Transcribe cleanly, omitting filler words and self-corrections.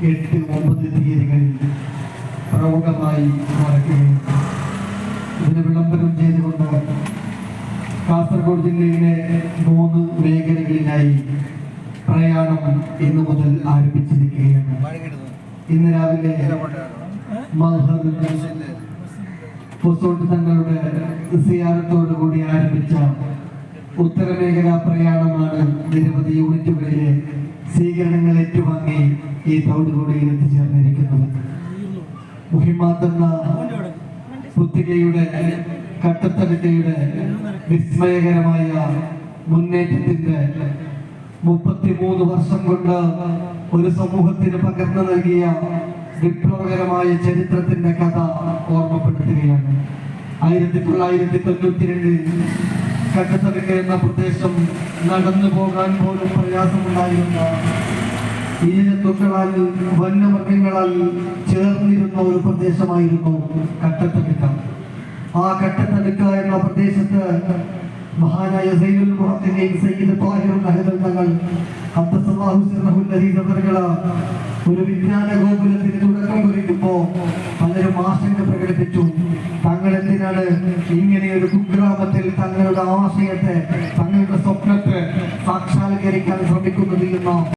8, 9 തീയതികളിൽ പ്രമുഖമായി നടക്കുകയും ഇതിന് വിളംബരം ചെയ്തുകൊണ്ട് കാസർഗോഡ് ജില്ലയിലെ 3 മേഖലകളിലായി പ്രയാണം ഇന്നു മുതൽ ആരംഭിച്ചിരിക്കുകയാണ്. ഇന്ന് രാവിലെ തങ്ങളുടെ സിയാറത്തോടുകൂടി ആരംഭിച്ച ഉത്തരമേഖലാ പ്രയാണമാണ് നിരവധി യൂണിറ്റുകളിലെ സ്വീകരണങ്ങൾ ഏറ്റുവാങ്ങി ഈ തോടുകൂടിയിൽ എത്തിച്ചേർന്നിരിക്കുന്നത്. മുഹിമാത്ത് എന്ന പുത്തികയുടെ കട്ടത്തടുക്കയുടെ വിസ്മയകരമായ മുന്നേറ്റത്തിന്റെ 33 വർഷം കൊണ്ട് ഒരു സമൂഹത്തിന് പകർന്നു നൽകിയ വിപ്ലവകരമായ ചരിത്രത്തിന്റെ കഥ ഓർമ്മപ്പെടുത്തുകയാണ്. 1992 കട്ടത്തടുക്ക എന്ന പ്രദേശം നടന്നു പോകാൻ പോലും പ്രയാസമുണ്ടായിരുന്ന ഇഴജന്തുക്കളാൽ വന്യമൃഗങ്ങളാൽ ചേർന്നിരുന്ന ഒരു പ്രദേശമായിരുന്നു കട്ടത്തടുക്ക. ആ കട്ടത്തടുക്ക എന്ന പ്രദേശത്ത് മഹാനായ സയ്യിദുൽ മുഹദ്ദിദീൻ സയ്യിദ് ത്വാഹിറുൽ അഹ്ദൽ തങ്ങൾ ഖദ്ദസല്ലാഹു സിർറഹു അസീസ് അവരുടെ ഒരു വിജ്ഞാന ഗോകുലത്തിന് തുടക്കം കുറിക്കുമ്പോൾ പലരും ആശങ്ക പ്രകടിപ്പിച്ചു. തങ്ങൾ എന്തിനാണ് ഇങ്ങനെ ഒരു കുഗ്രാമത്തിൽ തങ്ങളുടെ ആശയത്തെ, തങ്ങളുടെ സ്വപ്നത്തെ സാക്ഷാത്കരിക്കാൻ ശ്രമിക്കുന്നത് എന്ന